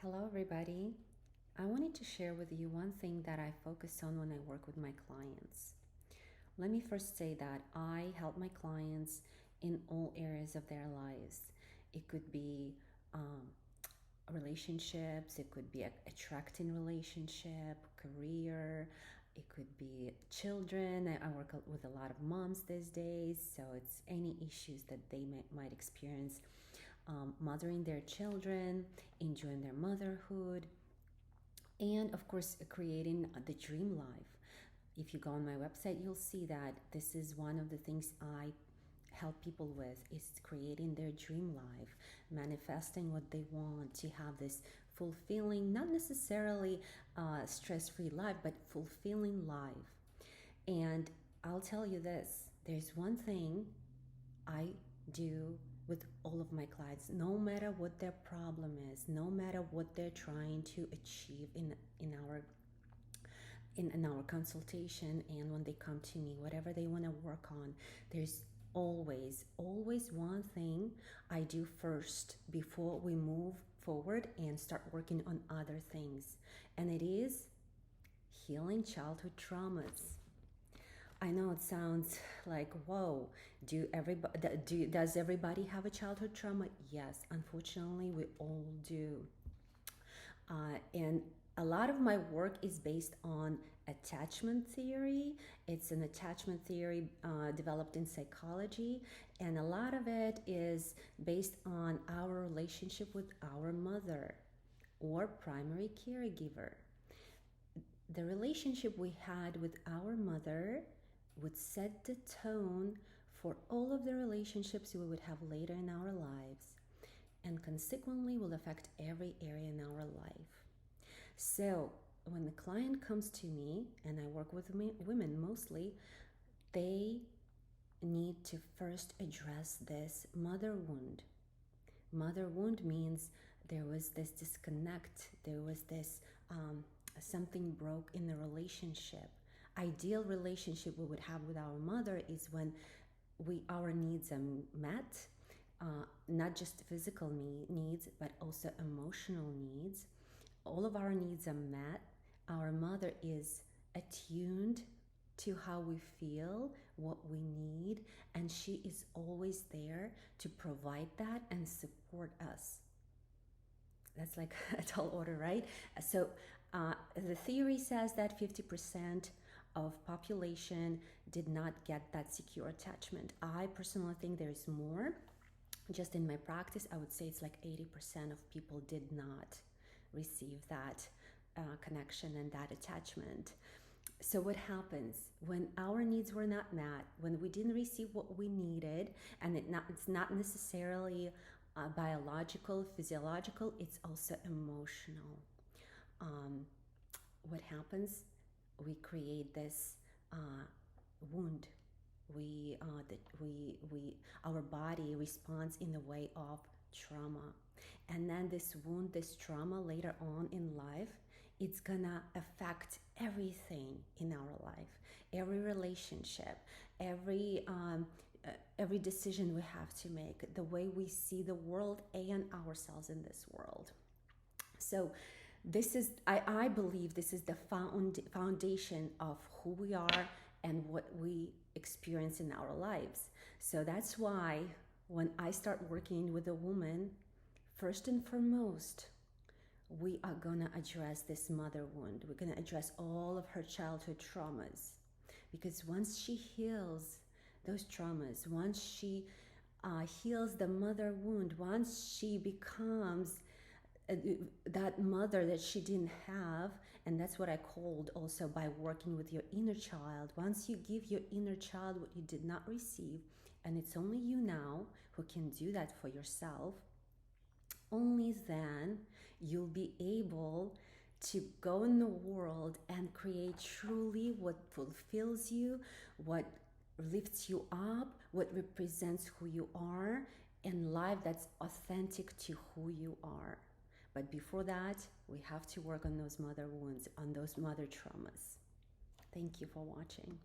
Hello, everybody. I wanted to share with you one thing that I focus on when I work with my clients. Let me first say that I help my clients in all areas of their lives. It could be relationships, it could be attracting relationship, career, it could be children. I work with a lot of moms these days, so it's any issues that they might experience mothering their children, enjoying their motherhood, and of course, creating the dream life. If you go on my website, you'll see that this is one of the things I help people with is creating their dream life, manifesting what they want to have this fulfilling, not necessarily stress-free life, but fulfilling life. And I'll tell you this, there's one thing I do with all of my clients, no matter what their problem is, no matter what they're trying to achieve in our consultation, and when they come to me, whatever they want to work on, there's always one thing I do first before we move forward and start working on other things, and it is healing childhood traumas. I know it sounds like, whoa, does everybody have a childhood trauma? Yes, unfortunately, we all do. And a lot of my work is based on attachment theory. It's an attachment theory developed in psychology, and a lot of it is based on our relationship with our mother or primary caregiver. The relationship we had with our mother would set the tone for all of the relationships we would have later in our lives, and consequently will affect every area in our life. So when the client comes to me, and I work with women mostly, they need to first address this mother wound. Mother wound means there was this disconnect, there was this something broke in the relationship. Ideal relationship we would have with our mother is when our needs are met, not just physical needs, but also emotional needs. All of our needs are met. Our mother is attuned to how we feel, what we need, and she is always there to provide that and support us. That's like a tall order, right? So the theory says that 50% of population did not get that secure attachment. I personally think there is more. Just in my practice, I would say it's like 80% of people did not receive that connection and that attachment. So what happens when our needs were not met, when we didn't receive what we needed, and it's not necessarily biological, physiological, it's also emotional. What happens? We create this wound. Our body responds in the way of trauma, and then this wound, this trauma later on in life, it's gonna affect everything in our life, every relationship, every decision we have to make, the way we see the world and ourselves in this world. So this is, I believe this is the foundation of who we are and what we experience in our lives. So that's why when I start working with a woman, first and foremost, we are gonna address this mother wound. We're gonna address all of her childhood traumas. Because once she heals those traumas, once she heals the mother wound, once she becomes that mother that she didn't have, and that's what I called also by working with your inner child. Once you give your inner child what you did not receive, and it's only you now who can do that for yourself, only then you'll be able to go in the world and create truly what fulfills you, what lifts you up, what represents who you are, and life that's authentic to who you are. But before that, we have to work on those mother wounds, on those mother traumas. Thank you for watching.